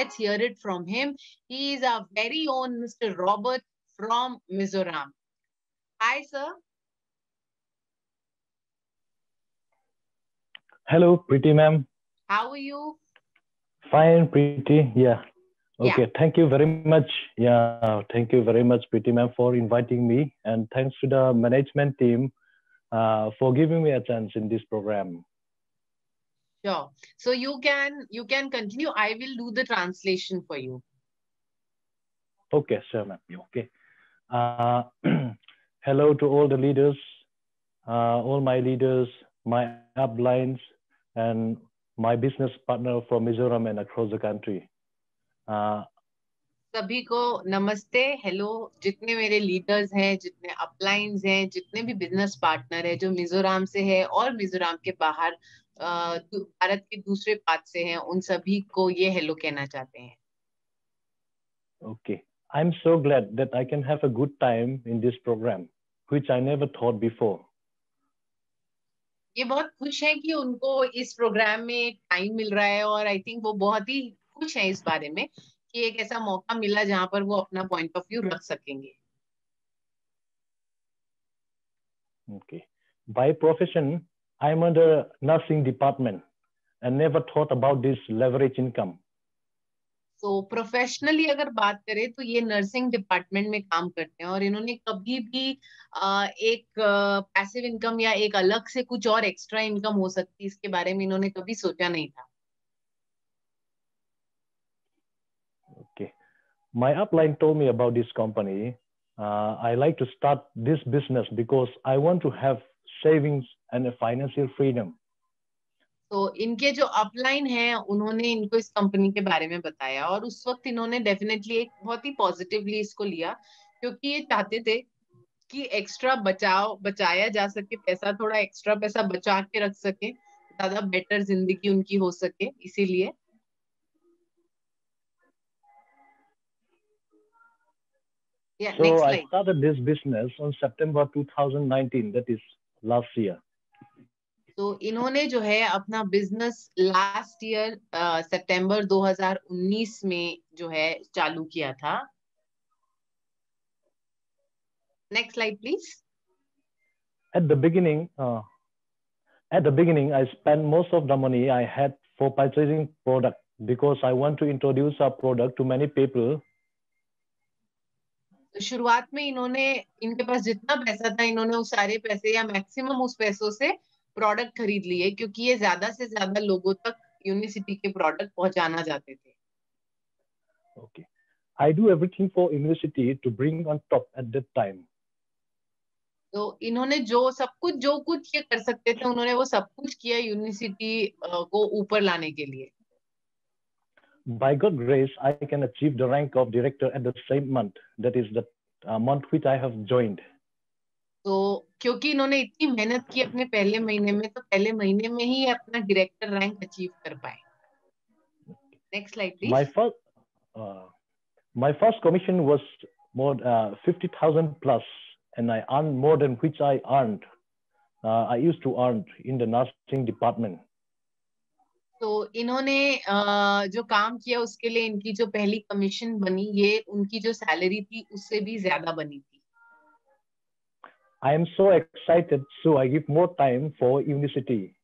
Let's hear it from him. He is our very own Mr. Robert from Mizoram. Hi, sir. Hello, Pretty ma'am. How are you? Fine, Pretty. Yeah. Okay. Yeah. Thank you very much. Yeah. Thank you very much, Pretty ma'am, for inviting me, and thanks to the management team for giving me a chance in this program. Sure. So you can continue. I will do the translation for you. Okay, sure, ma'am. Okay. Uh, hello to all the leaders, all my leaders, my uplines, and my business partner from Mizoram and across the country. सभी को नमस्ते, hello. जितने मेरे leaders हैं, जितने अपलाइंस हैं, जितने भी बिजनेस पार्टनर है जो मिजोरम से है और मिजोरम के बाहर भारत के दूसरे पार्ट से हैं, उन सभी को ये हेलो कहना चाहते हैं। Okay. I'm so glad that I can have a good time in this program, which I never thought before. ये बहुत खुश है कि उनको इस प्रोग्राम में टाइम मिल रहा है, और आई थिंक वो बहुत ही खुश है इस बारे में कि एक ऐसा मौका मिला जहां पर वो अपना पॉइंट ऑफ व्यू रख सकेंगे। Okay. By profession, I'm under nursing department and never thought about this leverage income. तो प्रोफेशनली अगर बात करें तो ये नर्सिंग डिपार्टमेंट में काम करते हैं, और इन्होंने कभी भी एक पैसिव इनकम या एक अलग से कुछ और एक्स्ट्रा इनकम हो सकती है इसके बारे में इन्होंने कभी सोचा नहीं था। Okay. My upline told me about this company. I like to start this business because I want to have savings and a financial freedom. तो इनके जो अपलाइन है उन्होंने इनको इस कंपनी के बारे में बताया, और उस वक्त इन्होंने डेफिनेटली एक बहुत ही पॉजिटिवली इसको लिया, क्योंकि ये चाहते थे कि एक्स्ट्रा बचाया जा सके, पैसा थोड़ा एक्स्ट्रा पैसा बचा के रख सके, ज्यादा बेटर जिंदगी उनकी हो सके, इसीलिए। Yeah, So next I slide. started this business on September 2019, that is last year. तो इन्होंने जो है अपना बिजनेस लास्ट ईयर सितंबर 2019 में जो है चालू किया था। Next slide please. At the beginning, I spent most of the money I had for purchasing product because I want to introduce our product to many people. तो शुरुआत में इन्होंने, इनके पास जितना पैसा था, इन्होंने उस सारे पैसे या मैक्सिमम उस पैसों से प्रोडक्ट खरीद लिए, क्योंकि ये ज्यादा से ज्यादा लोगों तक यूनिसिटी के प्रोडक्ट पहुंचाना चाहते थे। Okay. I do everything for Unicity to bring on top at that time. तो इन्होंने जो कुछ ये कर सकते थे, उन्होंने वो सब कुछ किया यूनिसिटी को ऊपर लाने के लिए। By God's grace, I can achieve the rank of director at the same month. That is the month which I have joined. तो क्योंकि इन्होंने इतनी मेहनत की अपने पहले महीने में, तो पहले महीने में ही अपना डायरेक्टर रैंक अचीव कर पाए। Next slide please. My first commission was more 50,000 plus, and I earned more than which I earned. I used to earn in the nursing department. तो इन्होंने जो काम किया उसके लिए इनकी जो पहली कमीशन बनी, ये उनकी जो सैलरी थी उससे भी ज्यादा बनी थी। I am so excited, so I give more time for Unicity.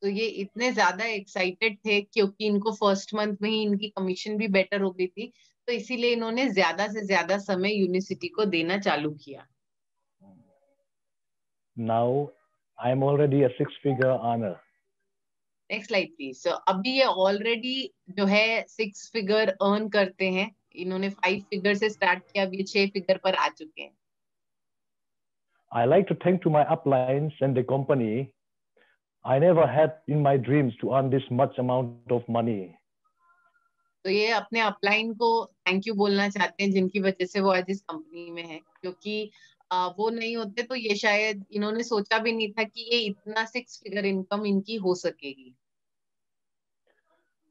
तो ये इतने ज्यादा एक्साइटेड थे क्योंकि इनको फर्स्ट मंथ में ही इनकी कमीशन भी बेटर हो गई थी, तो इसीलिए इन्होंने ज्यादा से ज्यादा समय यूनिसिटी को देना चालू किया। Now I am already a six-figure earner. Next slide please. So अभी ये ऑलरेडी जो है 6 फिगर अर्न करते हैं। इन्होंने 5 फिगर से स्टार्ट किया, अभी 6 फिगर पर आ चुके हैं। I like to thank to my uplines and the company. I never had in my dreams to earn this much amount of money. तो ये अपने अपलाइन को थैंक यू बोलना चाहते हैं, जिनकी वजह से वो आज इस कंपनी में है, क्योंकि वो नहीं होते तो ये शायद इन्होंने सोचा भी नहीं था कि ये इतना 6 फिगर इनकम इनकी हो सकेगी।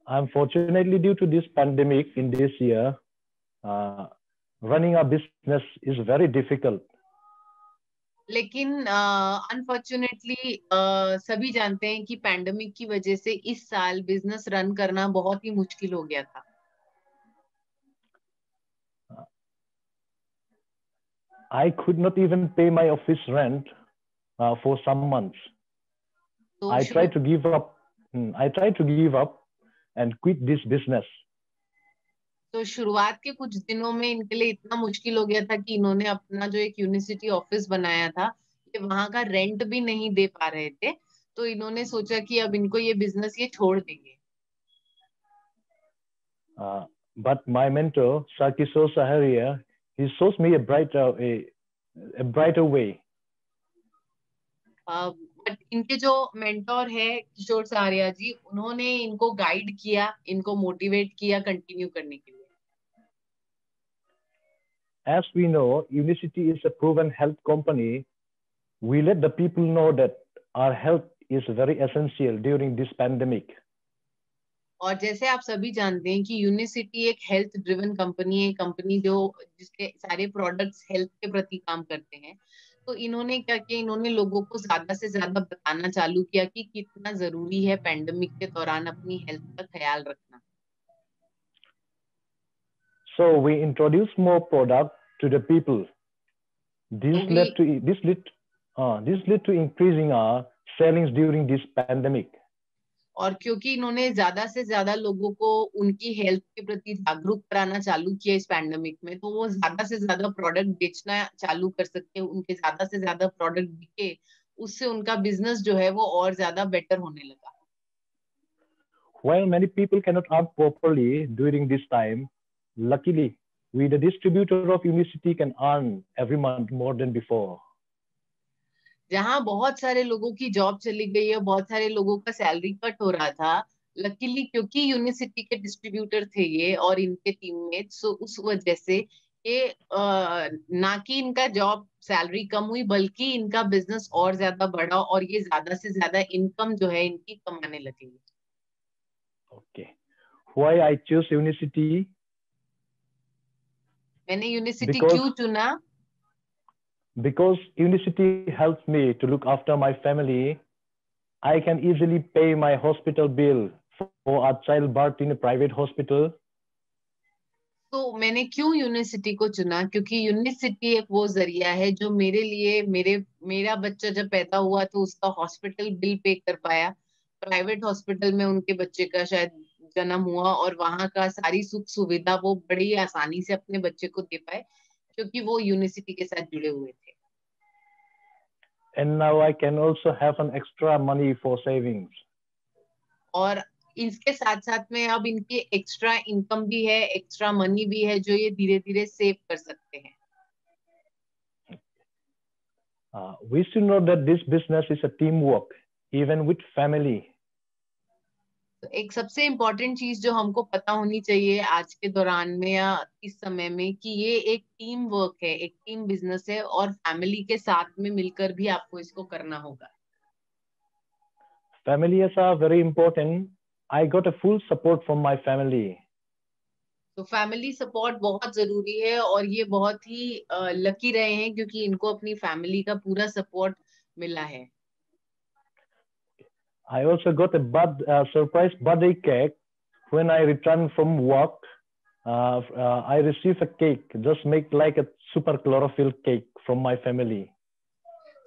Unfortunately, due to this pandemic in this year, running a business is very difficult. लेकिन अनफॉर्चुनेटली सभी जानते हैं कि पैंडेमिक की वजह से इस साल बिजनेस रन करना बहुत ही मुश्किल हो गया था। I could not even pay my office rent for some months. तो I शुरू tried to give up. I tried to give up and quit this business. तो शुरुआत के कुछ दिनों में इनके लिए इतना मुश्किल हो गया था कि इन्होंने अपना जो एक यूनिवर्सिटी ऑफिस बनाया था, ये वहां का रेंट भी नहीं दे पा रहे थे। तो इन्होंने सोचा कि अब इनको ये बिजनेस ये छोड़ देंगे। But my mentor, Sakisho Saharia, he shows me a brighter way. But इनके जो मेंटोर है किशोर सहारिया जी, उन्होंने इनको गाइड किया, इनको मोटिवेट किया कंटिन्यू करने के लिए। As we know, Unicity is a proven health company. We let the people know that our health is very essential during this pandemic. और जैसे आप सभी जानते हैं कि यूनिसिटी एक हेल्थ ड्रिवन कंपनी है, कंपनी जो जिसके सारे प्रोडक्ट्स हेल्थ के प्रति काम करते हैं। तो इन्होंने क्या किया, इन्होंने लोगों को ज्यादा से ज्यादा बताना चालू किया कि कितना जरूरी है पैंडेमिक के दौरान अपनी हेल्थ का ख्याल रखना। So we introduce more product to the people. This तो भी led to this led to increasing our sellings during this pandemic. और क्योंकि इन्होंने ज्यादा से ज्यादा लोगों को उनकी हेल्थ के प्रति जागरूक कराना चालू किया इस पैंडेमिक में, तो वो ज्यादा से ज्यादा प्रोडक्ट बेचना चालू कर सकते हैं, उनके ज्यादा से ज्यादा प्रोडक्ट बिके, उससे उनका बिजनेस जो है वो और ज्यादा बेटर होने लगा। While many people cannot earn properly during this time, luckily, we, the distributor of Unicity, can earn every month more than before. जहाँ बहुत सारे लोगों की जॉब चली गई है, बहुत सारे लोगों का सैलरी कट हो रहा था, लकीली क्योंकि यूनिसिटी के डिस्ट्रीब्यूटर थे ये और इनके टीममेट, सो उस वजह से ये ना कि इनका जॉब सैलरी कम हुई, बल्कि इनका बिजनेस और ज्यादा बढ़ा और ये ज्यादा से ज्यादा इनकम जो है इनकी कमाने लगे। Okay. Why I choose Unicity? मैंने यूनिसिटी Because क्यों चुना? because Unicity helps me to look after my family. I can easily pay my hospital bill for a childbirth in a private hospital. तो मैंने क्यों यूनिवर्सिटी को चुना, क्योंकि university एक वो जरिया है जो मेरे लिए मेरा बच्चा जब पैदा हुआ तो उसका हॉस्पिटल बिल पे कर पाया। प्राइवेट हॉस्पिटल में उनके बच्चे का शायद जन्म हुआ और वहां का सारी सुख सुविधा वो बड़ी आसानी से अपने बच्चे को दे पाए, क्योंकि वो यूनिवर्सिटी के साथ जुड़े हुए थे। And now I can also have an extra money for savings. और इसके साथ साथ में अब इनकी एक्स्ट्रा इनकम भी है, एक्स्ट्रा मनी भी है जो ये धीरे धीरे सेव कर सकते हैं। We should know that this business is a teamwork, even with family. तो एक सबसे इम्पोर्टेंट चीज जो हमको पता होनी चाहिए आज के दौरान में या इस समय में, कि ये एक टीम वर्क है, एक टीम बिजनेस है और फैमिली के साथ में मिलकर भी आपको इसको करना होगा। Family is very important. I got a full support from my family. तो फैमिली सपोर्ट बहुत जरूरी है और ये बहुत ही लकी रहे हैं क्योंकि इनको अपनी फैमिली का पूरा सपोर्ट मिला है। I also got a surprise birthday cake when I returned from work. I received a cake, just make like a super chlorophyll cake from my family.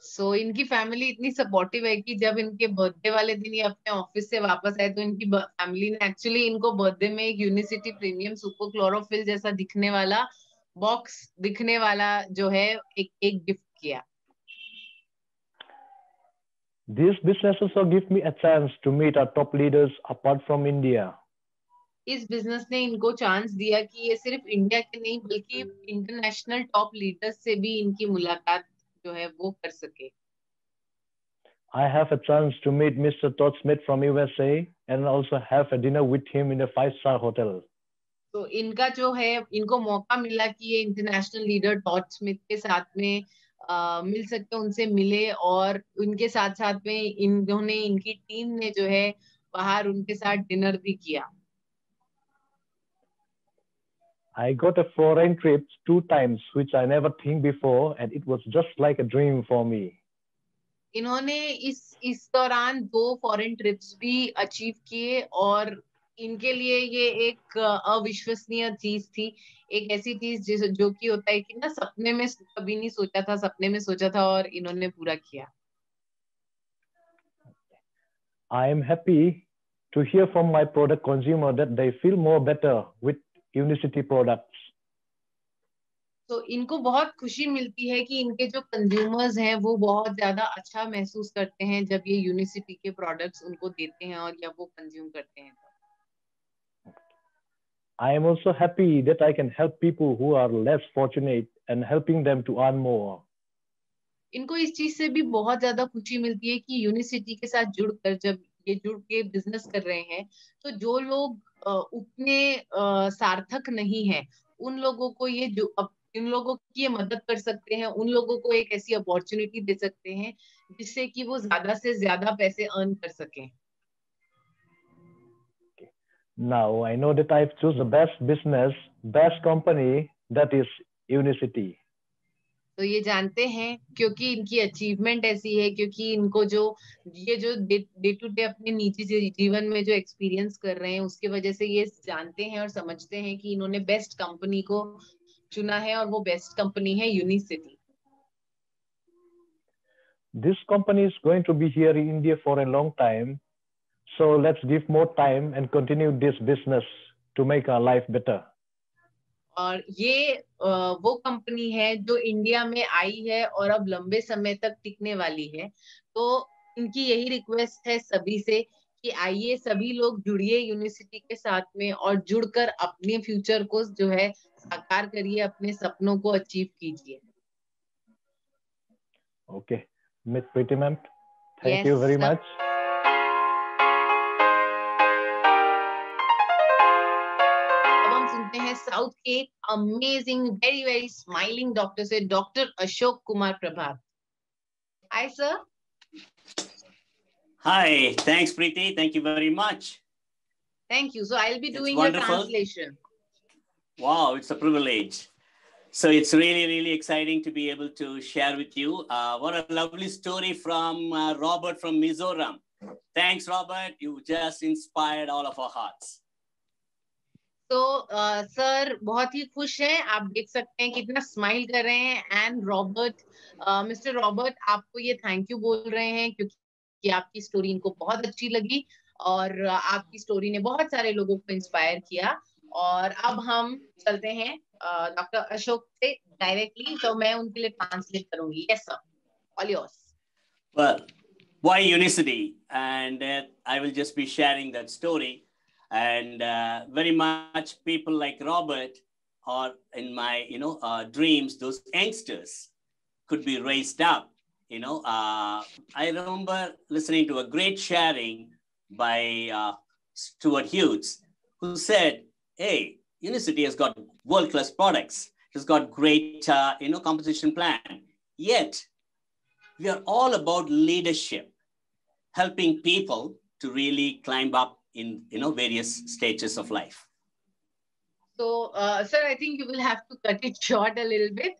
सो इनकी फैमिली इतनी सपोर्टिव है कि जब इनके बर्थडे वाले दिन ये अपने ऑफिस से वापस आए तो इनकी फैमिली ने एक्चुअली इनको बर्थडे में एक यूनिसिटी प्रीमियम सुपर क्लोरोफिल जैसा दिखने वाला बॉक्स दिखने वाला जो है एक एक गिफ्ट किया। This business also gives me a chance to meet our top leaders apart from India. इस बिजनेस ने इनको चांस दिया कि ये सिर्फ इंडिया के नहीं बल्कि इंटरनेशनल टॉप लीडर्स से भी इनकी मुलाकात जो है वो कर सके। I have a chance to meet Mr. Todd Smith from USA and also have a dinner with him in a 5-star hotel. तो इनका जो है इनको मौका मिला कि ये इंटरनेशनल लीडर टॉड स्मिथ के साथ में मिल सकते, उनसे मिले और उनके साथ साथ में इन्होंने इनकी टीम ने जो है बाहर उनके साथ डिनर भी किया। I got a foreign trip 2 times, which I never think before, and it was just like a dream for me. इन्होंने इस दौरान 2 फॉरेन ट्रिप्स भी अचीव किए और इनके लिए ये एक अविश्वसनीय चीज थी, एक ऐसी चीज जो कि होता है कि ना सपने में कभी नहीं सोचा था, सपने में सोचा था और इन्होंने पूरा किया. I am happy to hear from my product consumer that they feel more better with Unicity products. तो इनको बहुत खुशी मिलती है कि इनके जो कंज्यूमर्स हैं वो बहुत ज्यादा अच्छा महसूस करते हैं जब ये यूनिसिटी के प्रोडक्ट्स उनको देते हैं और या वो कंज्यूम करते हैं. I am also happy that I can help people who are less fortunate and helping them to earn more. इनको इस चीज से भी बहुत ज्यादा खुशी मिलती है कि यूनिसिटी के साथ जुड़कर, जब ये जुड़ के बिजनेस कर रहे हैं, तो जो लोग उतने सार्थक नहीं है, उन लोगों को ये जो इन लोगों की ये मदद कर सकते हैं, उन लोगों को एक ऐसी अपॉर्चुनिटी दे सकते हैं जिससे कि वो ज्यादा से ज्यादा पैसे अर्न कर सकें. Now I know that I've chosen the best business, best company, that is Unicity. तो ये जानते हैं क्योंकि इनकी अचीवमेंट ऐसी है, क्योंकि इनको जो ये जो डे टू डे अपने निजी जीवन में जो एक्सपीरियंस कर रहे हैं उसके वजह से ये जानते हैं और समझते हैं कि इन्होंने बेस्ट कंपनी को चुना है और वो बेस्ट कंपनी है unicity. This company is going to be here in India for a long time. So let's give more time and continue this business to make our life better. और ये वो company है जो India में आई है और अब लंबे समय तक टिकने वाली है. तो इनकी यही रिक्वेस्ट है सभी से कि आइए सभी लोग जुड़िए यूनिसिटी के साथ में और जुड़कर अपने फ्यूचर को जो है साकार करिए, अपने सपनों को अचीव कीजिए. Okay, Miss Pretty Ma'am, thank Yes, you very sir. much. अब हम सुनते हैं साउथ के amazing very very smiling doctor से, doctor Ashok Kumar Prabhat. Hi sir. Hi, thanks Preeti, thank you very much. Thank you. So I'll be It's doing wonderful. your translation. Wow, it's a privilege. So it's really exciting to be able to share with you. What a lovely story from Robert from Mizoram. Thanks, Robert. You just inspired all of our hearts. तो sir बहुत ही खुश हैं, आप देख सकते हैं कितना smile कर रहे हैं. एंड रॉबर्ट, मिस्टर रॉबर्ट आपको ये थैंक यू बोल रहे हैं क्योंकि आपकी स्टोरी इनको बहुत अच्छी लगी और आपकी स्टोरी ने बहुत सारे लोगों को इंस्पायर किया. और अब हम चलते हैं डॉक्टर अशोक से डायरेक्टली, तो मैं उनके लिए ट्रांसलेट करूंगी. Yes sir, all yours. Well, why Unicity? And I will just be sharing that story. And very much people like Robert or in my dreams, those youngsters could be raised up. I remember listening to a great sharing by Stuart Hughes, who said, hey, Unicity has got world-class products, it's got great composition plan, yet we are all about leadership, helping people to really climb up in various stages of life. So sir, I think you will have to cut it short a little bit.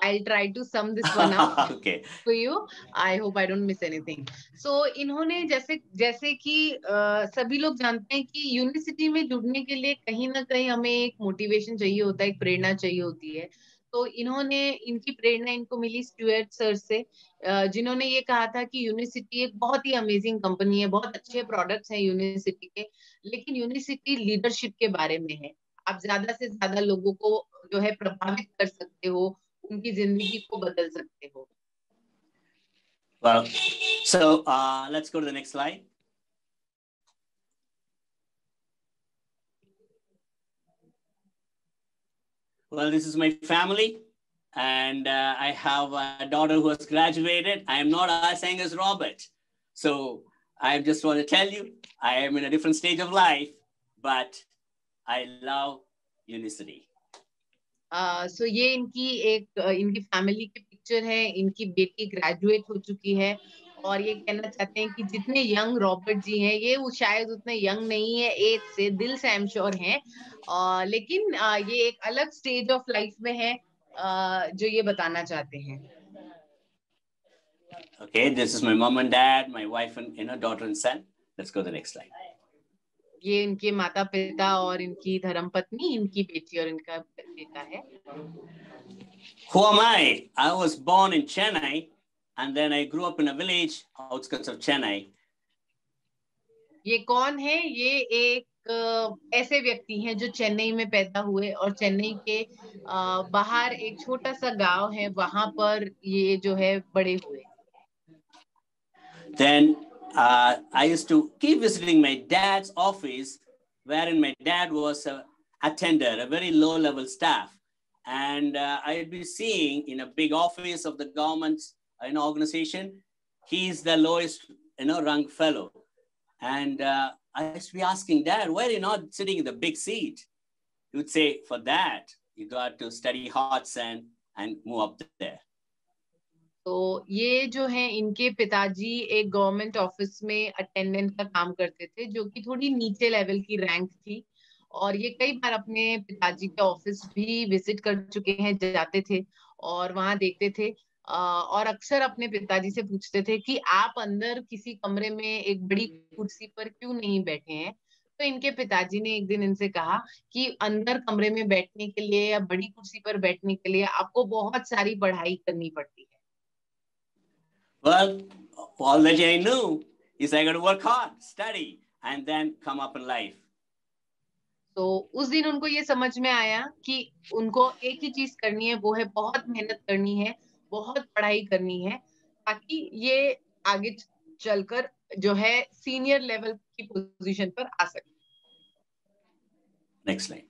I'll try to sum this one up Okay. for you. I hope I don't miss anything. So इन्होंने जैसे कि सभी लोग जानते हैं कि unicity में जुड़ने के लिए कहीं ना कहीं हमें एक मोटिवेशन चाहिए होता है, एक प्रेरणा चाहिए होती है. तो इनकी प्रेरणा इनको मिली स्टुअर्ट सर से, जिन्होंने ये कहा था कि यूनिसिटी एक बहुत ही अमेजिंग कंपनी है, बहुत अच्छे प्रोडक्ट्स हैं यूनिसिटी के, लेकिन यूनिसिटी लीडरशिप के बारे में है. आप ज्यादा से ज्यादा लोगों को जो है प्रभावित कर सकते हो, उनकी जिंदगी को बदल सकते हो. Well, so let's go to the next slide. Well, this is my family, and I have a daughter who has graduated. I am not as young as Robert, so I just want to tell you, I am in a different stage of life, but I love Unicity. So ये इनकी family की picture है. इनकी बेटी graduate हो चुकी है और ये कहना चाहते हैं कि जितने यंग रॉबर्ट जी हैं, ये वो शायद उतने यंग नहीं है एज से, दिल से आई एम श्योर हैं, लेकिन ये एक अलग स्टेज ऑफ लाइफ में है जो ये बताना चाहते हैं. Okay, this is my mom and dad, my wife and daughter and son. Let's go to the next slide. ये इनके माता पिता और इनकी धर्मपत्नी, इनकी बेटी और इनका बेटा है. Who am I? I was born in Chennai and then I grew up in a village outskirts of Chennai. ये कौन है? ये एक ऐसे व्यक्ति हैं जो चेन्नई में पैदा हुए और चेन्नई के बाहर एक छोटा सा गांव है, वहां पर ये जो है बड़े हुए. Then I used to keep visiting my dad's office, wherein my dad was a attender, a very low-level staff. And I'd be seeing in a big office of the government's organization, he's the lowest rung fellow. And I used to be asking, Dad, why are you not sitting in the big seat? He would say, for that, you got to study hard and move up there. तो ये जो है इनके पिताजी एक government office में attendant का काम करते थे, जो कि थोड़ी नीचे लेवल की रैंक थी, और ये कई बार अपने पिताजी के ऑफिस भी विजिट कर चुके हैं, जाते थे और वहां देखते थे, और अक्सर अपने पिताजी से पूछते थे कि आप अंदर किसी कमरे में एक बड़ी कुर्सी पर क्यों नहीं बैठे हैं. तो इनके पिताजी ने एक दिन इनसे कहा कि अंदर कमरे में बैठने के लिए या बड़ी कुर्सी पर बैठने के लिए आपको बहुत सारी पढ़ाई करनी पड़ती है. Well, all that I knew is I got to work hard, study, and then come up in life. तो उस दिन उनको ये समझ में आया कि उनको एक ही चीज करनी है, वो है बहुत मेहनत करनी है, बहुत पढ़ाई करनी है, ताकि ये आगे चलकर जो है सीनियर लेवल की पोजीशन पर आ सके. Next slide.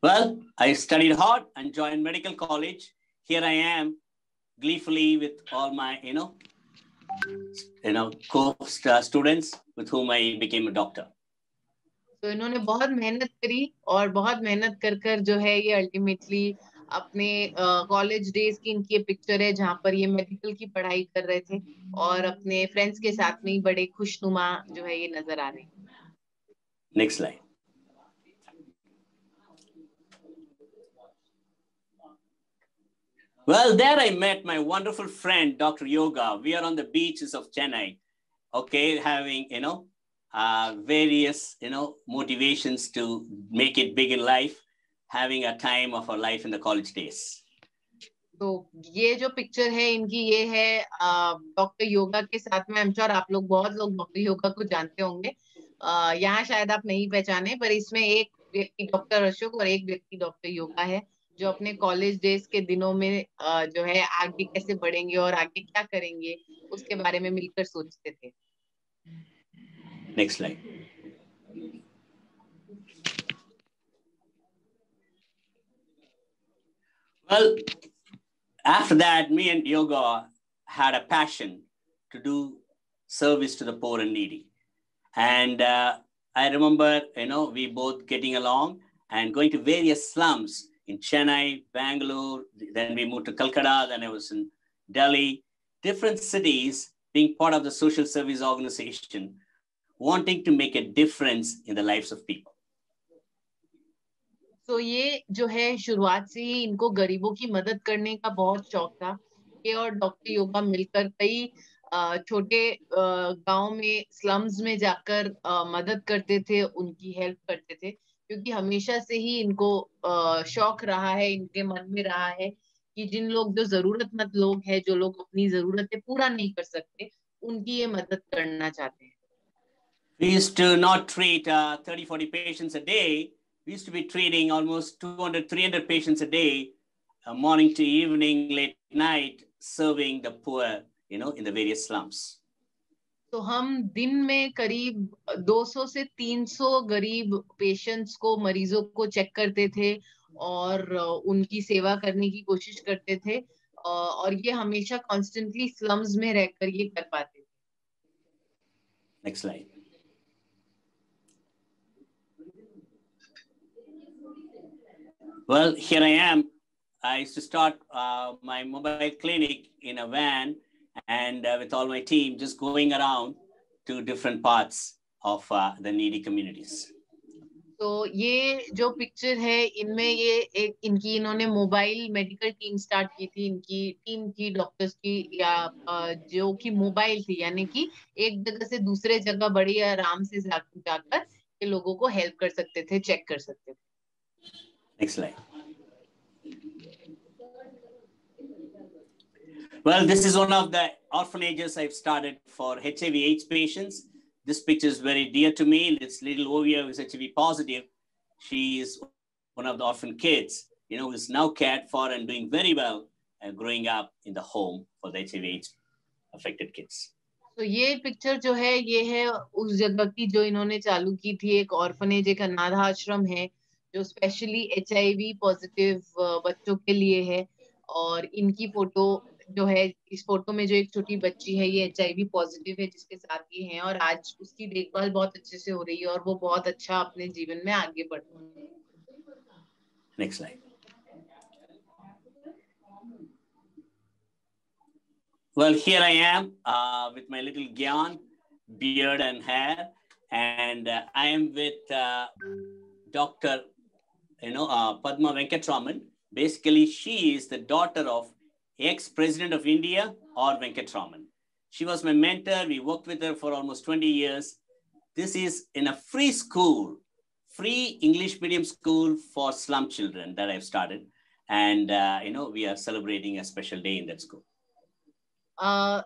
Well, I studied hard and joined medical college. Here I am, gleefully with all my, co-students with whom I became a doctor. तो इन्होंने बहुत मेहनत करी और बहुत मेहनत कर कर जो है ये अल्टीमेटली अपने कॉलेज डेज की इनकी पिक्चर है, जहाँ पर ये मेडिकल की पढ़ाई कर रहे थे और अपने फ्रेंड्स के साथ में ही बड़े खुशनुमा जो है ये नजर आ रहे हैं. Next slide. Well, there I met my wonderful friend, Dr. Yoga. We are on the beaches of Chennai, okay, having, various, motivations to make it big in life, having a time of our life in the college days. तो ये जो picture है इनकी, ये है doctor yoga के साथ में. आई एम श्योर आप लोग, बहुत लोग डॉक्टर योगा को जानते होंगे. यहाँ शायद आप नहीं पहचाने, पर इसमें एक व्यक्ति डॉक्टर अशोक और एक व्यक्ति डॉक्टर योगा है, जो अपने कॉलेज डेज के दिनों में जो है आगे कैसे बढ़ेंगे और आगे क्या करेंगे उसके बारे में मिलकर सोचते थे. Next slide. Well, after that, me and Yoga had a passion to do service to the poor and needy. And I remember, we both getting along and going to various slums in Chennai, Bangalore, then we moved to Calcutta, then I was in Delhi, different cities, being part of the social service organization, wanting to make a difference in the lives of people. तो ये जो है शुरुआत से ही इनको गरीबों की मदद करने का बहुत शौक था. ये और डॉक्टर योगा मिलकर कई छोटे गांव में, स्लम्स में जाकर मदद करते थे, उनकी हेल्प करते थे, क्योंकि हमेशा से ही इनको शौक रहा है, इनके मन में रहा है कि जिन लोग, जो जरूरतमंद लोग हैं, जो लोग अपनी जरूरतें पूरा नहीं कर सकते, उनकी ये मदद करना चाहते हैं. We used to not treat 30-40 patients a day. We used to be treating almost 200-300 patients a day, morning to evening, late night, serving the poor, in the various slums. तो हम दिन में करीब 200 से 300 गरीब पेशेंट्स को, मरीजों को चेक करते थे और उनकी सेवा करने की कोशिश करते थे, और ये हमेशा कॉन्स्टेंटली स्लम्स में रहकर ये कर पाते थे. Next slide. Well, here I am I used to start my mobile clinic in a van and with all my team, just going around to different parts of the needy communities. तो ये जो picture है इनमें ये एक इनकी इन्होंने mobile medical team start की थी, इनकी टीम की डॉक्टर्स की, या जो कि मोबाइल थी, यानी कि एक जगह से दूसरे जगह बड़ी आराम से जाकर ये लोगों को हेल्प कर सकते थे, चेक कर सकते थे. Next slide. Well, this is one of the orphanages I've started for HIV/AIDS patients. This picture is very dear to me. This little Ovia who is HIV positive. She is one of the orphan kids, who is now cared for and doing very well and growing up in the home for the HIV/AIDS affected kids. तो ये picture जो है ये है उस जगह की जो इन्होंने चालू की थी. एक ऑर्फनेज, एक अनाथ आश्रम है जो स्पेशली HIV पॉजिटिव बच्चों के लिए है. और इनकी फोटो जो है, इस फोटो में जो एक छोटी बच्ची है ये HIV पॉजिटिव है जिसके साथ ये है, और आज उसकी देखभाल बहुत अच्छे से हो रही है और वो बहुत अच्छा अपने जीवन में आगे बढ़ रही है. Next slide. Well, here I am with my little Gyan, beard and hair, and I am with Dr. Padma Venkatraman. Basically, she is the daughter of ex-president of India or Venkatraman. She was my mentor. We worked with her for almost 20 years. This is in a free school, free English medium school for slum children that I've started. And, we are celebrating a special day in that school.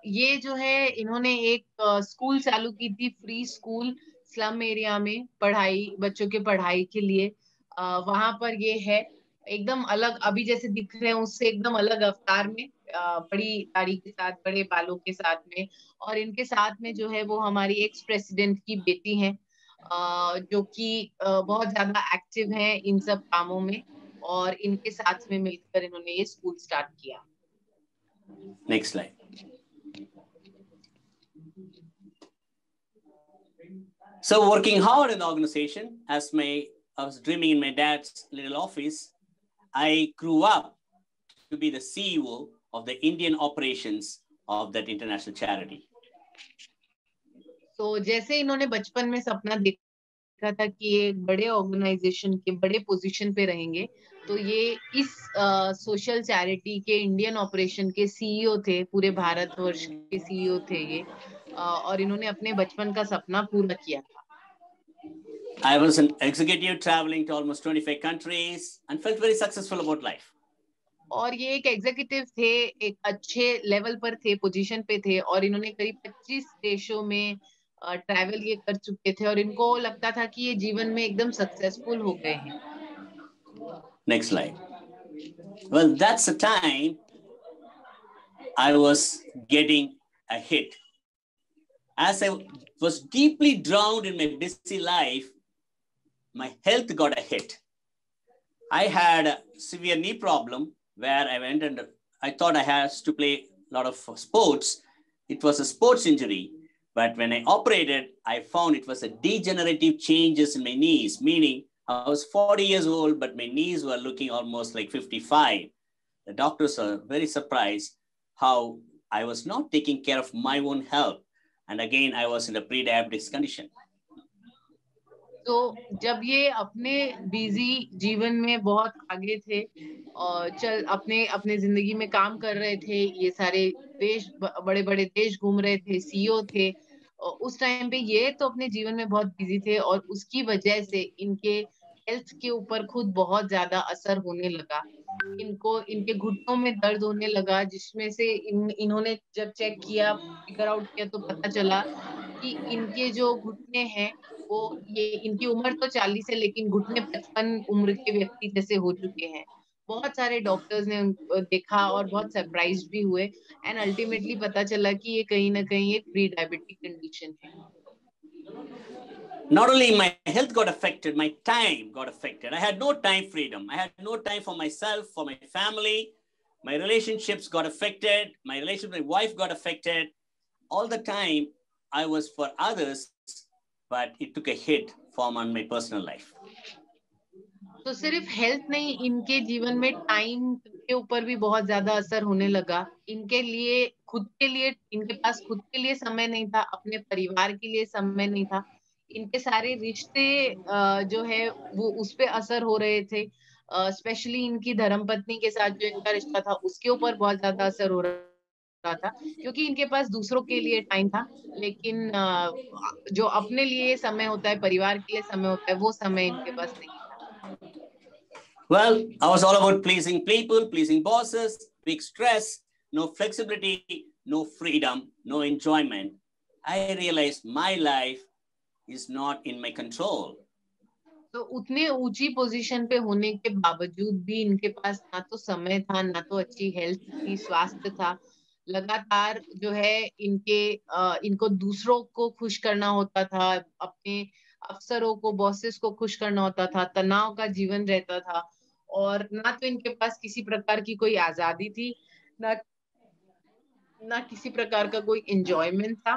ये जो है इन्होंने एक school चालू की थी, free school slum area में, बच्चों के पढ़ाई के लिए. वहां पर ये है एकदम अलग, अभी जैसे दिख रहे हैं उससे एकदम अलग अवतार में, बड़ी दाढ़ी के साथ, बड़े बालों के साथ में. और इनके साथ में जो है वो हमारी एक्स प्रेसिडेंट की बेटी है, जो कि बहुत ज्यादा एक्टिव है इन सब कामों में, और इनके साथ में मिलकर इन्होंने ये स्कूल स्टार्ट किया. Next slide. So working hard in the organization, as I was dreaming in my dad's little office, I grew up to be the CEO of the Indian operations of that international charity. So जैसे इन्होंने बचपन में सपना देखा था कि ये बड़े ऑर्गेनाइजेशन के बड़े पोजीशन पे रहेंगे, तो ये इस सोशल चैरिटी के इंडियन ऑपरेशन के सीईओ थे, पूरे भारतवर्ष के सीईओ थे ये, और इन्होंने अपने बचपन का सपना पूरा किया था. I was an executive traveling to almost 25 countries and felt very successful about life. और ये एक एग्जीक्यूटिव थे, एक अच्छे लेवल पर थे, पोजीशन पे थे, और इन्होंने करीब 25 देशों में ट्रैवल ये कर चुके थे, और इनको लगता था कि ये जीवन में एकदम सक्सेसफुल हो गए हैं. Next slide. Well, that's the time I was getting a hit. As I was deeply drowned in my busy life, my health got a hit. I had a severe knee problem where I went and I thought I had to play a lot of sports. It was a sports injury. But when I operated, I found it was a degenerative changes in my knees, meaning I was 40 years old, but my knees were looking almost like 55. The doctors are very surprised how I was not taking care of my own health. And again, I was in a pre-diabetes condition. तो जब ये अपने busy जीवन में बहुत आगे थे और अपने जिंदगी में काम कर रहे थे, ये सारे देश, बड़े बड़े देश घूम रहे थे, सीईओ थे, उस टाइम पे ये तो अपने जीवन में बहुत बिजी थे, और उसकी वजह से इनके हेल्थ के ऊपर खुद बहुत ज्यादा असर होने लगा. इनके घुटनों में दर्द होने लगा, जिसमें से इन्होंने जब चेक किया, फिगर आउट किया, तो पता चला कि इनके जो घुटने हैं वो, ये इनकी उम्र तो 40 है लेकिन घुटने 55 उम्र के व्यक्ति जैसे हो चुके हैं. बहुत सारे डॉक्टर्स ने देखा और बहुत सरप्राइज्ड भी हुए, एंड अल्टीमेटली पता चला कि ये कहीं ना कहीं एक प्री डायबिटिक कंडीशन है. Not only my health got affected, my time got affected. I had no time freedom. I had no time for myself, for my family. My relationships got affected. My relationship with my wife got affected. All the time I was for others, but it took a hit on my personal life. तो सिर्फ health नहीं, इनके जीवन में time के ऊपर भी बहुत ज्यादा असर होने लगा। इनके लिए खुद के लिए, इनके पास खुद के लिए समय नहीं था, अपने परिवार के लिए समय नहीं था। इनके सारे रिश्ते जो है वो उस पे असर हो रहे थे। स्पेशली इनकी धर्मपत्नी के साथ जो इनका रिश्ता था उसके ऊपर बहुत ज्यादा असर हो रहा था, क्योंकि इनके पास दूसरों के लिए टाइम था, लेकिन जो अपने लिए समय होता है, परिवार के लिए समय होता है, वो समय इनके पास नहीं था। Well, I was all about pleasing people, pleasing bosses, big stress, no flexibility, no freedom, no enjoyment. I realized my life is not in my control. तो उतने ऊंची पोजीशन पे होने के बावजूद भी इनके पास ना तो समय था, ना तो अच्छी हेल्थ थी, स्वास्थ्य था। लगातार जो है इनको दूसरों को खुश करना होता था, अपने अफसरों को, बॉसेस को खुश करना होता था, तनाव का जीवन रहता था, और ना तो इनके पास किसी प्रकार की कोई आजादी थी, ना ना किसी प्रकार का कोई एंजॉयमेंट था।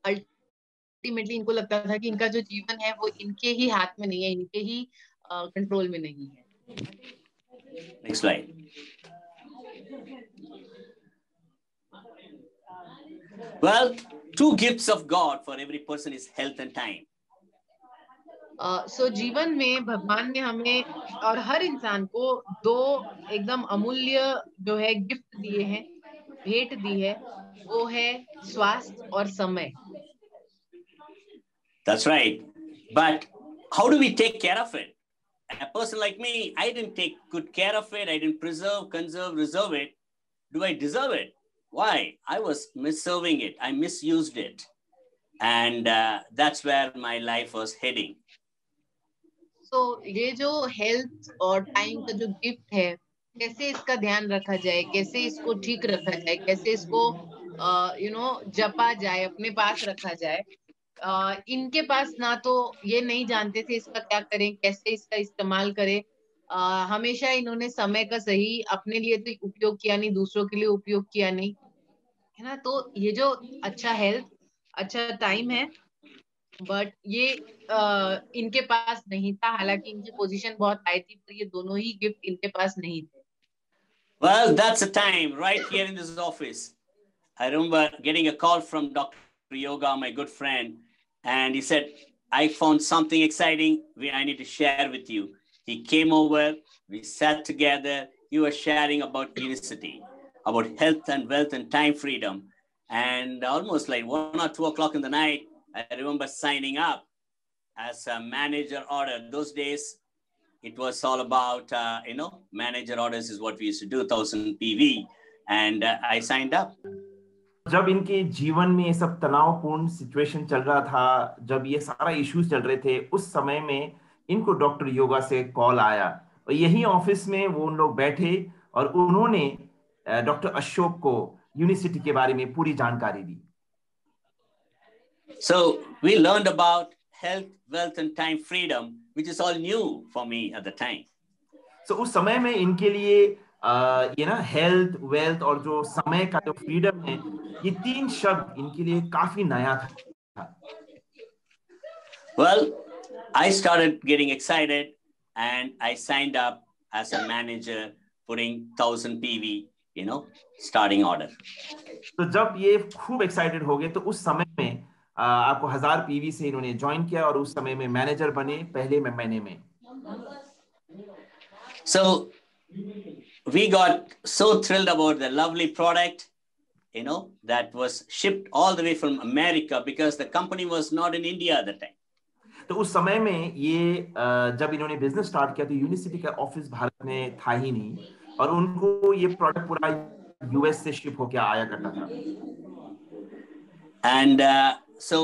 अल्टीमेटली इनको लगता था कि इनका जो जीवन है वो इनके ही हाथ में नहीं है, इनके ही कंट्रोल में नहीं है। Next slide. Well, two gifts of God for every person is health and time. सो जीवन में भगवान ने हमें और हर इंसान को दो एकदम अमूल्य जो है गिफ्ट दिए हैं, भेंट दी है। वो है स्वास्थ्य और समय। That's right. But how do we take care of it? A person like me, I didn't take good care of it. I didn't preserve, conserve, reserve it. Do I deserve it? Why? I was misserving it. I misused it. And that's where my life was heading. तो ये जो health और time का जो gift है, कैसे इसका ध्यान रखा जाए, कैसे इसको ठीक रखा जाए, कैसे इसको जपा जाए, अपने पास रखा जाए। इनके पास ना तो ये नहीं जानते थे इसका क्या करें, कैसे इसका इस्तेमाल करें। हमेशा इन्होंने समय का सही अपने लिए तो उपयोग किया नहीं, दूसरों के लिए उपयोग किया नहीं, है ना। तो ये जो अच्छा हेल्थ, अच्छा टाइम है, बट ये इनके पास नहीं था। हालांकि इनकी पोजीशन बहुत हाई थी, पर ये दोनों ही गिफ्ट इनके पास नहीं थे। Well, that's a time right here in this office. I remember getting a call from Dr. Yoga, my good friend, and he said, I found something exciting I need to share with you. He came over, we sat together, he was sharing about Unicity, about health and wealth and time freedom. And almost like 1 or 2 o'clock in the night, I remember signing up as a manager order. Those days, it was all about, manager orders is what we used to do, 1000 PV. And I signed up. जब इनके जीवन में ये सब तनावपूर्ण situation चल रहा था, जब ये सारा इश्यूज चल रहे थे, उस समय में इनको डॉक्टर योगा से कॉल आया और यही ऑफिस में वो उन लोग बैठे और उन्होंने डॉक्टर अशोक को यूनिसिटी के बारे में पूरी जानकारी दी। So we learned about health, wealth and time freedom, which is all new for me at the time. So उस समय में इनके लिए ये ना हेल्थ, वेल्थ और जो समय का जो फ्रीडम है, ये तीन शब्द इनके लिए काफी नया था। Well, I started getting excited and I signed up as a manager, putting 1000 PV, starting order. तो जब ये खूब एक्साइटेड हो गए तो उस समय में आपको 1000 पीवी से इन्होंने ज्वाइन किया और उस समय में मैनेजर बने पहले महीने में। So we got so thrilled about the lovely product, that was shipped all the way from America because the company was not in India at the time. तो उस समय में ये जब इन्होंने बिजनेस स्टार्ट किया तो यूनिसिटी का ऑफिस भारत में था ही नहीं और उनको ये प्रोडक्ट पूरा यूएस से शिप होके आया करता था। And so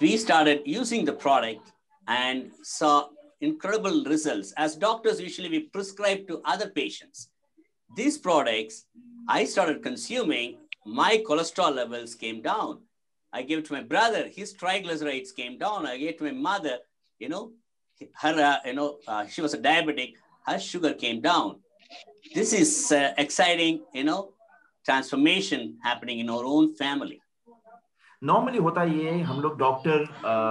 we started using the product and saw incredible results. As doctors, usually we prescribe to other patients. These products, I started consuming, my cholesterol levels came down. I gave it to my brother, his triglycerides came down. I gave it to my mother, her, she was a diabetic, her sugar came down. This is exciting, transformation happening in our own family. Normally होता ये है हम लोग doctor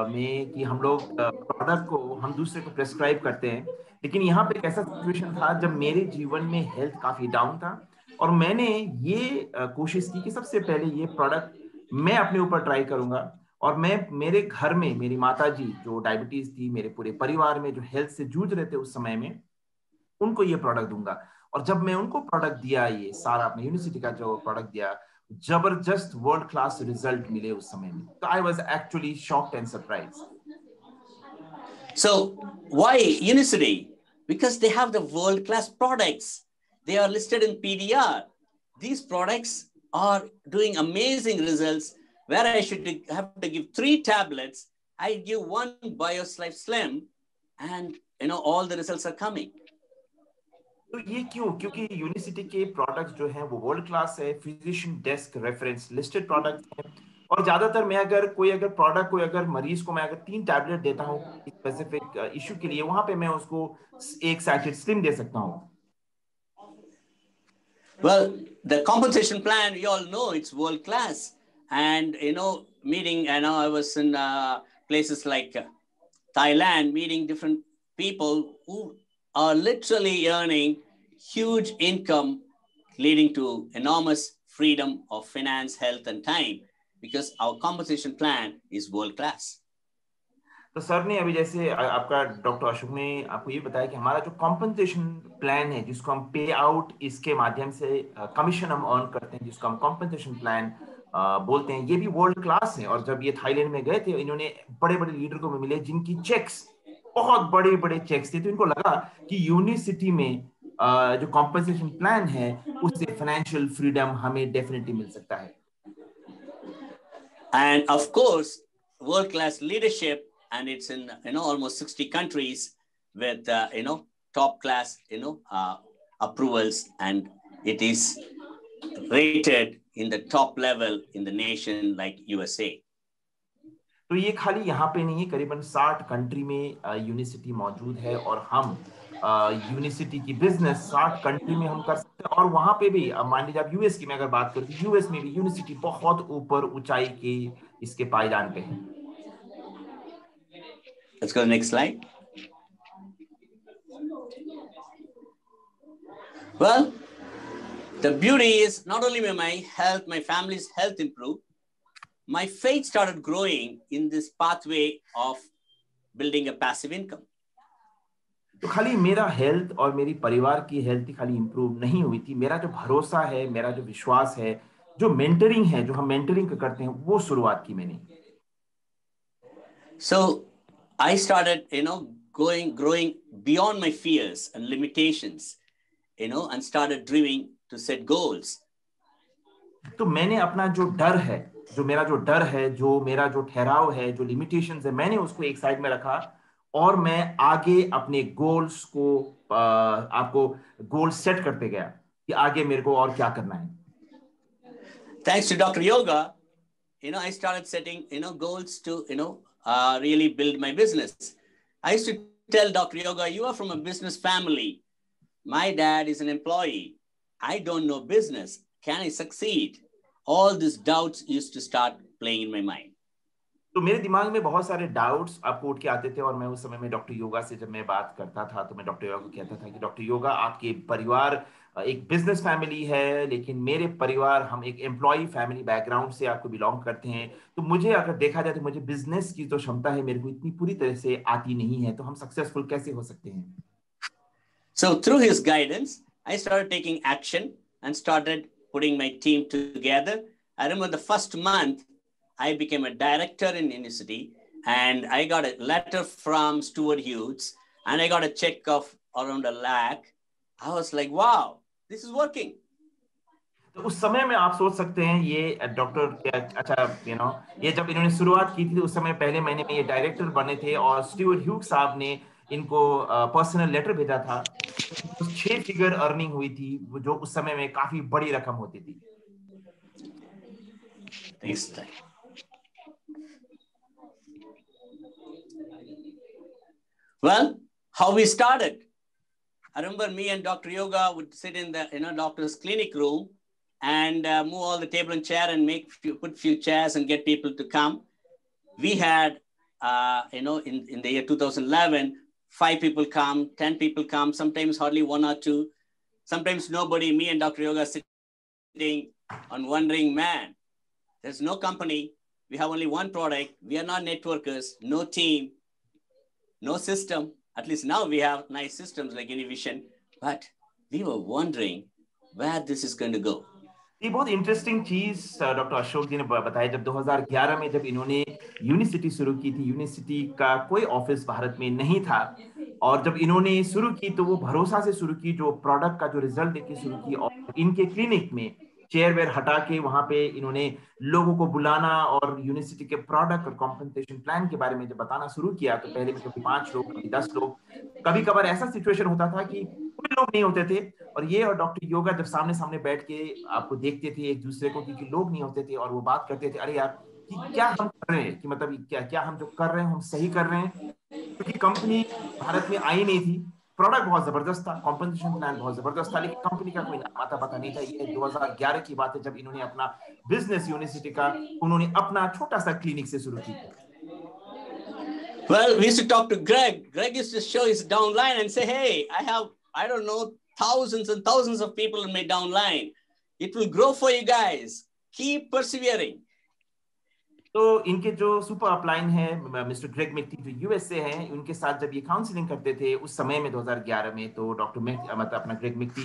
में कि हम लोग product को हम दूसरे को प्रेस्क्राइब करते हैं, लेकिन यहाँ पे एक ऐसा सिचुएशन था जब मेरे जीवन में हेल्थ काफी डाउन था और मैंने ये कोशिश की कि सबसे पहले ये प्रोडक्ट मैं अपने ऊपर ट्राई करूंगा और मैं मेरे घर में मेरी माता जी जो डायबिटीज थी, मेरे पूरे परिवार में जो हेल्थ से जूझ रहे थे उस समय में, उनको ये प्रोडक्ट दूंगा। और जब मैं उनको प्रोडक्ट दिया, ये सारा अपने यूनिवर्सिटी का जो प्रोडक्ट दिया, जबरदस्त वर्ल्ड क्लास रिजल्ट मिले उस समय में। तो I was actually shocked and surprised. So why Unicity? Because they have the world-class products. They are listed in PDR. These products are doing amazing results. Where I should have to give 3 tablets, I give 1 BioSlife Slim, and all the results are coming. तो ये क्यों? क्योंकि unicity के products जो हैं वो world class है, physician desk reference listed products हैं। और ज्यादातर मैं अगर प्रोडक्ट कोई अगर मरीज को मैं अगर 3 टैबलेट देता हूँ स्पेसिफिक इशू के लिए, वहां पे मैं उसको एक सैचेट स्लिम दे सकता हूँ। Well, the compensation plan, you all know, it's world class. And, meeting, I was in places like Thailand, meeting different people who are literally earning huge income, leading to enormous freedom of finance, health, and time, because our compensation plan is world class. तो sir ने अभी जैसे आपका doctor Ashok ने आपको ये बताया कि हमारा जो कॉम्पनसेशन प्लान है, जिसको हम पे आउट इसके माध्यम से कमीशन हम अर्न करते हैं, जिसको हम कॉम्पनसेशन प्लान बोलते हैं, ये भी वर्ल्ड क्लास है। और जब ये थाईलैंड में गए थे, इन्होंने बड़े बड़े लीडर को मिले जिनकी चेक्स बहुत बड़े बड़े चेक्स थे, तो इनको लगा कि यूनिसिटी में जो कॉम्पनसेशन प्लान है उससे फाइनेंशियल फ्रीडम हमें डेफिनेटली मिल सकता है। And of course, world class leadership, and it's in almost 60 countries with top class approvals, and it is rated in the top level in the nation like USA. तो ये खाली यहाँ पे नहीं है, करीबन 60 कंट्री में यूनिसिटी मौजूद है और हम यूनिसिटी की बिजनेस 60 कंट्री में हम कर सकते हैं। और वहां पे भी मान लीजिए आप यूएस की मैं अगर बात करूं, यूएस में भी यूनिसिटी बहुत ऊपर ऊंचाई के इसके पायदान पे है। Let's go to the next slide. Well, the beauty is not only will my health, my family's health improve, my faith started growing in this pathway of building a passive income. तो खाली मेरा health और मेरी परिवार की health खाली improve नहीं हुई थी, मेरा जो भरोसा है, मेरा जो विश्वास है, जो मेंटरिंग है, जो हम मेंटरिंग करते हैं, वो शुरुआत की मैंने। So I started, growing beyond my fears and limitations, and started dreaming to set goals. तो मैंने अपना जो डर है, जो मेरा जो ठहराव है, जो लिमिटेशंस है, मैंने उसको एक साइड में रखा और मैं आगे अपने गोल्स को आपको गोल सेट करते गया कि आगे मेरे को और क्या करना है। Thanks to Dr. Yoga, I started setting, goals to, really build my business. I used to tell Dr. Yoga, you are from a business family. My dad is an employee. I don't know business. Can I succeed? All these doubts used to start playing in my mind. तो मेरे दिमाग में बहुत सारे doubts आपको उठ के आते थे और मैं उस समय में डॉक्टर योगा से जब मैं बात करता था तो मैं डॉक्टर योगा को कहता था कि डॉक्टर योगा, आपके परिवार एक बिजनेस फैमिली है, लेकिन मेरे परिवार हम एक एम्प्लॉय फैमिली बैकग्राउंड से आपको बिलोंग करते हैं। तो मुझे अगर देखा जाए तो मुझे बिजनेस की जो क्षमता है मेरे को इतनी पूरी तरह से आती नहीं है, तो हम सक्सेसफुल कैसे हो सकते हैं? So through his guidance, I started taking action and started putting my team together. I remember the first month, I became a director in Unicity, and I got a letter from Stuart Hughes, and I got a check of around $1 lakh. I was like, wow, this is working. तो उस समय में आप सोच सकते हैं ये doctor, अच्छा ये जब इन्होंने शुरुआत की थी उस समय पहले महीने में ये डायरेक्टर बने थे और स्टुअर्ट ह्यूग साहब ने इनको पर्सनल लेटर भेजा था। 6 फिगर अर्निंग हुई थी, जो उस समय में काफी बड़ी रकम होती थी। Well, how we started. I remember me and Dr. Yoga would sit in the doctor's clinic room and move all the table and chair and put few chairs and get people to come. We had, in the year 2011, 5 people come, 10 people come, sometimes hardly 1 or 2, sometimes nobody. Me and Dr. Yoga sitting on wondering, man, there's no company. We have only one product. We are not networkers, no team, no system. At least now we have nice systems like Univision, but we were wondering where this is going to go. ये बहुत interesting चीज doctor Ashok जी ने बताया। जब 2011 में जब इन्होंने unicity शुरू की थी, यूनिसिटी का कोई ऑफिस भारत में नहीं था, और जब इन्होंने शुरू की तो वो भरोसा से शुरू की, जो प्रोडक्ट का जो रिजल्ट देके शुरू की, और इनके क्लिनिक में चेयर वेयर हटा के वहां पे इन्होंने लोगों को बुलाना और यूनिसिटी के प्रोडक्ट और कॉम्पेंसेशन प्लान के बारे में जब बताना शुरू किया, तो पहले में कभी 5 लोग, कभी 10 लोग, कभी कभार ऐसा सिचुएशन होता था कि कोई लोग नहीं होते थे, और ये और डॉक्टर योगा जब सामने सामने बैठ के आपको देखते थे एक दूसरे को, क्योंकि लोग नहीं होते थे, और वो बात करते थे, अरे यार कि क्या हम कर रहे हैं, कि मतलब क्या हम जो कर रहे हैं हम सही कर रहे हैं, क्योंकि कंपनी भारत में आई नहीं थी, प्रोडक्ट बहुत जबरदस्त था, कॉम्पेंसेशन प्लान बहुत जबरदस्त था, लेकिन कंपनी का कोई नाम आता पता नहीं था। ये 2011 की बात है जब इन्होंने अपना बिजनेस यूनिसिटी का उन्होंने अपना छोटा सा क्लिनिक से शुरू की। Well, we used to talk to Greg. Greg used to show his downline and say, hey, I have, I don't know, thousands and thousands of people in my downline. It will grow for you guys. Keep persevering. तो इनके जो super upline है mister Greg मिक्टी जो USA हैं, उनके साथ जब ये काउंसलिंग करते थे उस समय में 2011 में, तो डॉक्टर मतलब अपना ग्रेग मिक्टी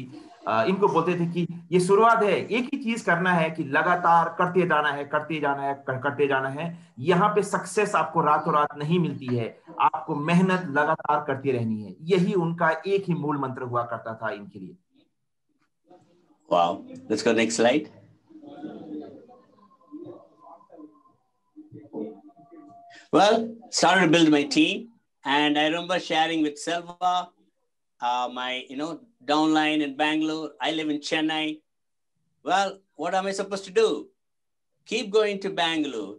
इनको बोलते थे कि ये शुरुआत है, एक ही चीज करना है कि लगातार करते जाना है, करते जाना है, करते जाना है। यहाँ पे सक्सेस आपको रातों रात नहीं मिलती है, आपको मेहनत लगातार करती रहनी है। यही उनका एक ही मूल मंत्र हुआ करता था इनके लिए। Wow, let's go next slide. Well, started to build my team, and I remember sharing with Selva, my downline in Bangalore. I live in Chennai. Well, what am I supposed to do? Keep going to Bangalore,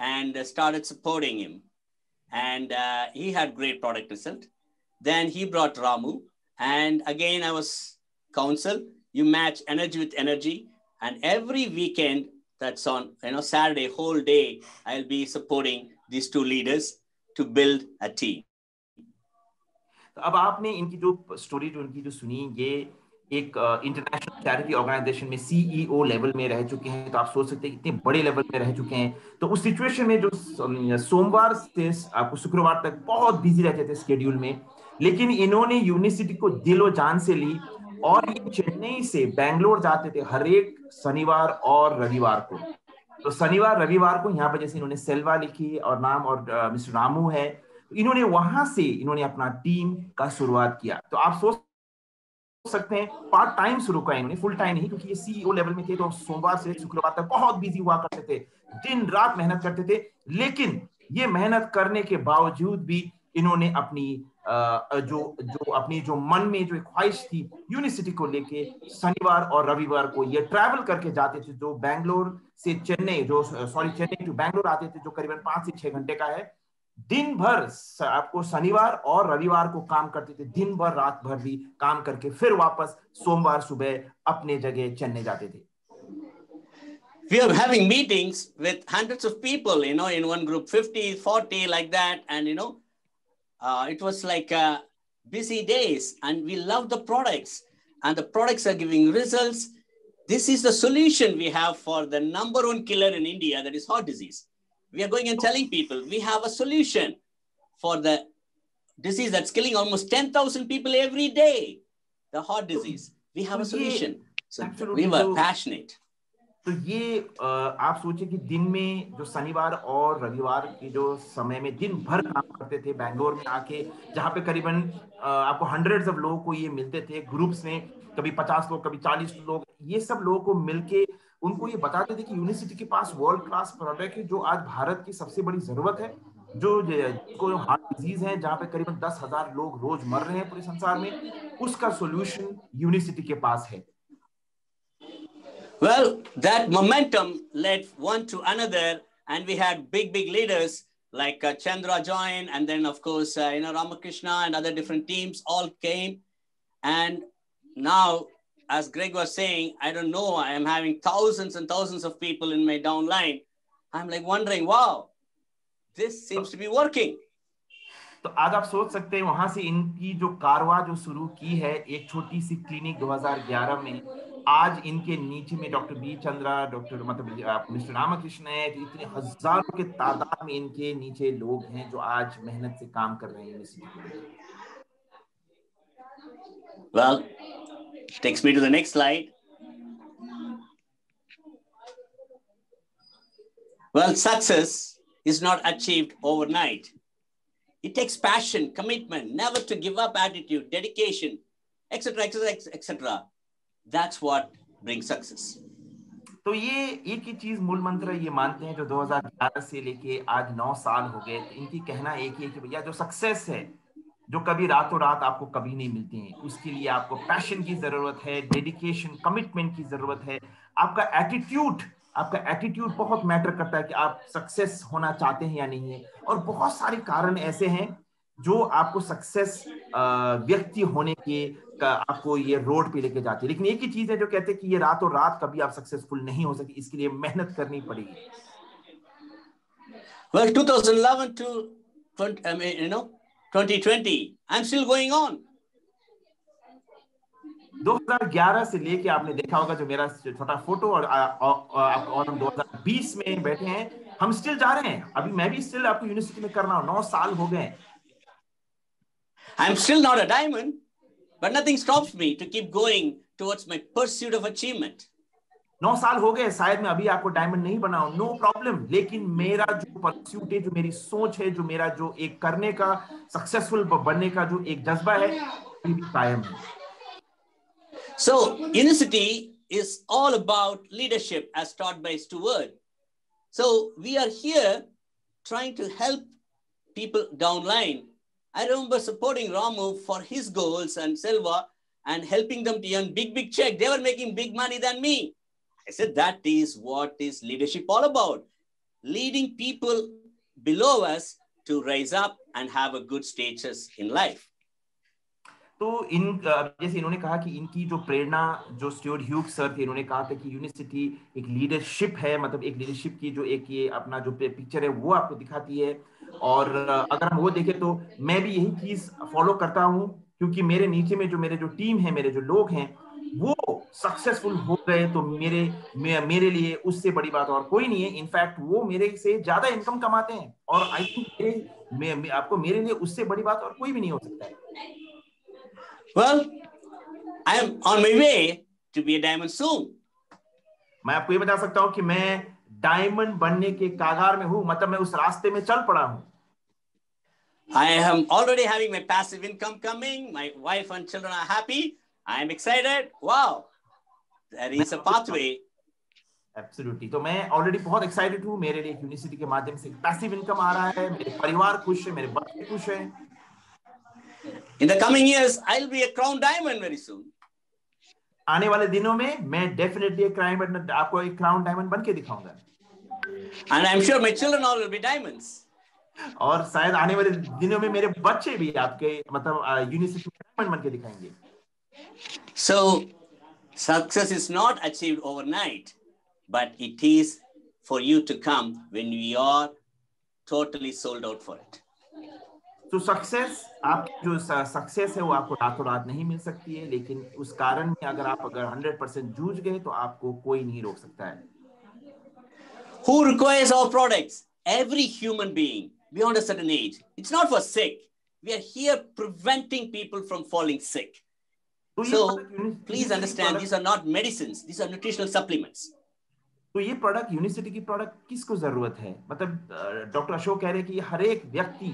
and started supporting him. And he had great product result. Then he brought Ramu, and again I was counsel. You match energy with energy, and every weekend, that's on Saturday, whole day, I'll be supporting these 2 leaders to build a team. अब आपने इनकी जो story जो इनकी जो सुनी, ये एक इंटरनेशनल चैरिटी ऑर्गेनाइजेशन में सीईओ लेवल में रह चुके हैं, तो आप सोच सकते हैं इतने बड़े लेवल में रह चुके हैं। तो उस सिचुएशन में जो सोमवार से आपको शुक्रवार तक बहुत बिजी रहते थे शेड्यूल में, लेकिन इन्होंने यूनिसिटी को दिलो जान से ली, और ये चेन्नई से बेंगलोर जाते थे हर एक शनिवार और रविवार को। तो शनिवार रविवार को यहाँ पर जैसे इन्होंने सेल्वा लिखी और नाम, और मिस्टर रामू है, तो इन्होंने वहां से इन्होंने अपना टीम का शुरुआत किया। तो आप सोच सकते हैं पार्ट टाइम शुरू किया इन्होंने, फुल टाइम नहीं, क्योंकि ये सीईओ लेवल में थे, तो सोमवार से शुक्रवार तक बहुत बिजी हुआ करते थे, दिन रात मेहनत करते थे। लेकिन ये मेहनत करने के बावजूद भी इन्होंने अपनी जो मन में जो ख्वाहिश थी यूनिसिटी को लेके, शनिवार और रविवार को ये ट्रैवल करके जाते थे, जो बैंगलोर से चेन्नई चेन्नई टू बैंगलोर आते थे, जो करीबन 5 से 6 घंटे का है। दिन भर आपको शनिवार और रविवार को काम करते थे, दिन भर रात भर भी काम करके फिर वापस सोमवार सुबह अपने जगह चेन्नई जाते थे। We are having meetings with hundreds of people, in one group, 50, 40, like that. And, it was like busy days, and we love the products, and the products are giving results. This is the solution we have for the number 1 killer in India, that is heart disease. We are going and telling people we have a solution for the disease that's killing almost 10,000 people every day, the heart disease. We have a solution. So we were passionate. तो ये आप सोचिए कि दिन में जो शनिवार और रविवार के जो समय में दिन भर काम करते थे बैंगलोर में आके, जहाँ पे करीबन आपको हंड्रेड्स ऑफ लोगों को ये मिलते थे ग्रुप्स में, कभी 50 लोग, कभी 40 लोग, ये सब लोगों को मिलके उनको ये बताते थे कि यूनिसिटी के पास वर्ल्ड क्लास प्रोडक्ट है, जो आज भारत की सबसे बड़ी जरूरत है, जो हार्ट डिजीज है, जहाँ पे करीबन 10,000 लोग रोज मर रहे हैं पूरे संसार में, उसका सोल्यूशन यूनिसिटी के पास है। Well, that momentum led one to another, and we had big leaders like Chandra joined, and then of course Ramakrishna and other different teams all came, and now as Greg was saying, I don't know, I am having thousands and thousands of people in my downline. I'm like wondering, wow, this seems to be working. तो आज आप सोच सकते हैं वहां से इनकी जो कारवा जो शुरू की है एक छोटी सी क्लिनिक 2011 में, आज इनके नीचे में डॉक्टर बी चंद्रा, डॉक्टर मतलब मिस्टर रामकृष्ण है, तो इतने हजारों के तादाद में इनके नीचे लोग हैं जो आज मेहनत से काम कर रहे हैं यूनिवर्सिटी को लेकर. Well, takes me to the next slide. Well, success is not achieved overnight. It takes passion, commitment, never to give up attitude, dedication, etc., etc., etc. That's what brings success. तो ये एक ही चीज मूल मंत्र ये मानते हैं जो 2011 से लेके आज 9 साल हो गए. इनकी कहना एक ही है कि भैया जो सक्सेस है, जो कभी रातों रात आपको कभी नहीं मिलती है, उसके लिए आपको पैशन की जरूरत है, डेडिकेशन, कमिटमेंट की जरूरत है. आपका एटीट्यूड बहुत मैटर करता है कि आप सक्सेस होना चाहते हैं या नहीं है. और बहुत सारे कारण ऐसे हैं जो आपको सक्सेस व्यक्ति होने के आपको ये रोड पे लेके जाती है. लेकिन एक ही चीज है जो कहते हैं कि ये रातों रात कभी आप सक्सेसफुल नहीं हो सके, इसके लिए मेहनत करनी पड़ेगी. Well, 2011 to 2020, I'm still going on. 2011 से लेके आपने देखा होगा जो मेरा छोटा फोटो और हम 2020 में बैठे हैं, हम स्टिल जा रहे हैं. अभी मैं भी स्टिल आपको यूनिवर्सिटी में कर रहा हूं, 9 साल हो गए. I'm still not a diamond, but nothing stops me to keep going towards my pursuit of achievement. 9 साल हो गए, शायद मैं अभी आपको डायमंड नहीं बनाऊं, नो प्रॉब्लम, लेकिन मेरा जो परस्यूट है, जो मेरी सोच है, जो मेरा जो एक करने का, सक्सेसफुल बनने का जो एक जज्बा है, ये भी कायम है. So, Unicity is all about leadership as taught by Stewart. So, we are here trying to help people downline. I remember supporting Ramu for his goals and Selva and helping them to earn big check. They were making big money than me. I said, that is what is leadership all about. Leading people below us to rise up and have a good status in life. तो जैसे इन्होंने कहा कि इनकी जो प्रेरणा जो Stuart Hughes sir थे, इन्होंने कहा था कि यूनिवर्सिटी एक लीडरशिप है, मतलब एक लीडरशिप की जो एक ये अपना जो पिक्चर है वो आपको दिखाती है. और अगर हम वो देखें तो मैं भी यही चीज फॉलो करता हूं, क्योंकि मेरे नीचे में जो मेरे जो टीम है, मेरे जो लोग हैं, वो सक्सेसफुल हो गए तो मेरे लिए उससे बड़ी बात और कोई नहीं है. इनफैक्ट वो मेरे से ज्यादा इनकम कमाते हैं, और आई थिंक आपको मेरे लिए उससे बड़ी बात और कोई भी नहीं हो सकता है. Well, I am on my way to be a diamond soon. मैं आपको ये बता सकता हूं कि मैं डायमंड बनने के कागार में हूं, मतलब मैं उस रास्ते में चल पड़ा हूं. I am already having my passive income coming. My wife and children are happy. I am excited. Wow, there is a pathway. Absolutely. तो मैं ऑलरेडी बहुत एक्साइटेड हूं. मेरे लिए यूनिवर्सिटी के माध्यम से पैसिव इनकम आ रहा है, मेरे परिवार खुश है, मेरे बच्चे खुश हैं. In the coming years, I'll be a crown diamond very soon. आने वाले दिनों में मैं डेफिनेटली आपको एक क्राउन डायमंड बन के दिखाऊंगा. And I'm sure my children all will be diamonds. और शायद आने वाले दिनों में मेरे बच्चे भी आपके मतलब यूनिवर्सिटी में डायमंड बन के दिखाएंगे. So, success is not achieved overnight, but it is for you to come when we are totally sold out for it. तो सक्सेस, आपकी जो सक्सेस है वो आपको रातों रात नहीं मिल सकती है, लेकिन उस कारण में अगर 100% जूझ गए तो आपको कोई नहीं रोक सकता है. Who requires our products? Every human being beyond a certain age. It's not for sick. We are here preventing people from falling sick. So please understand, these are not medicines. These are nutritional supplements. तो ये product, university की product किसको जरूरत है? मतलब doctor Ashok कह रहे हैं कि हर एक व्यक्ति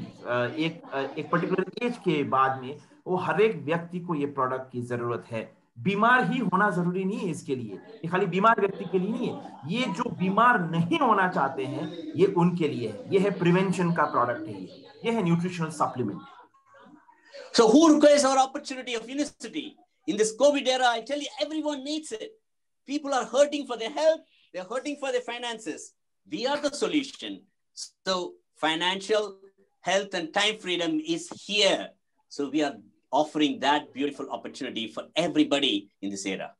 एक पर्टिकुलर एज के बाद में वो हर एक व्यक्ति को ये प्रोडक्ट की जरूरत है. बीमार ही होना जरूरी नहीं है इसके लिए, ये खाली बीमार व्यक्ति के लिए नहीं है. ये जो बीमार नहीं होना चाहते हैं ये उनके लिए है. ये है प्रिवेंशन का प्रोडक्ट है, ये है nutritional supplement. So who requires our opportunity of Unicity? In this COVID era, I tell you, everyone needs it. People are hurting for their health. They're hurting for their finances. We are the solution. So financial health and time freedom is here. So we are offering that beautiful opportunity for everybody in this era.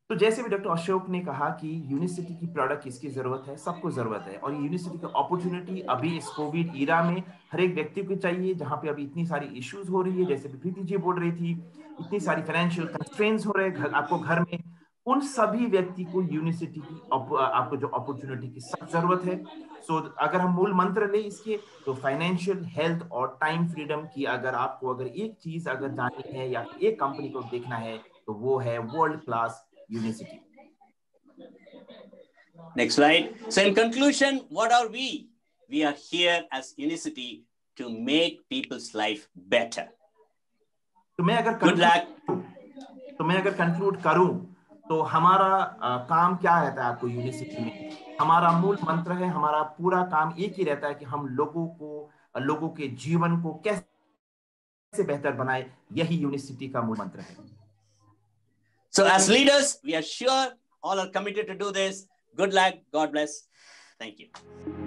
तो जैसे भी doctor Ashok ने कहा कि unicity की product किसकी जरूरत है, सबको जरूरत है, और यूनिसिटी की अपॉर्चुनिटी अभी इस कोविड ईरा में हर एक व्यक्ति को चाहिए, जहां पे अभी इतनी सारी इश्यूज हो रही है, जैसे प्रीति जी बोल रही थी, इतनी सारी फाइनेंशियल कंस्ट्रेंट्स हो रहे हैं आपको घर में, उन सभी व्यक्ति को यूनिसिटी की आपको जो अपॉर्चुनिटी की सख्त जरूरत है। सो अगर हम मूल मंत्र ले इसके, तो फाइनेंशियल, हेल्थ और टाइम फ्रीडम की अगर एक चीज अगर जाननी है या एक कंपनी को देखना है, तो वो है world class Unicity. Next slide. So in conclusion, what are we? We are here as Unicity to make people's life better. तो मैं Good luck. कंक्लूड करूं, तो हमारा काम क्या रहता है आपको यूनिसिटी में? हमारा मूल मंत्र है, हमारा पूरा काम एक ही रहता है कि हम लोगों के जीवन को कैसे बेहतर बनाए, यही यूनिसिटी का मूल मंत्र है। So as leaders, we are sure all are committed to do this. Good luck. God bless. Thank you.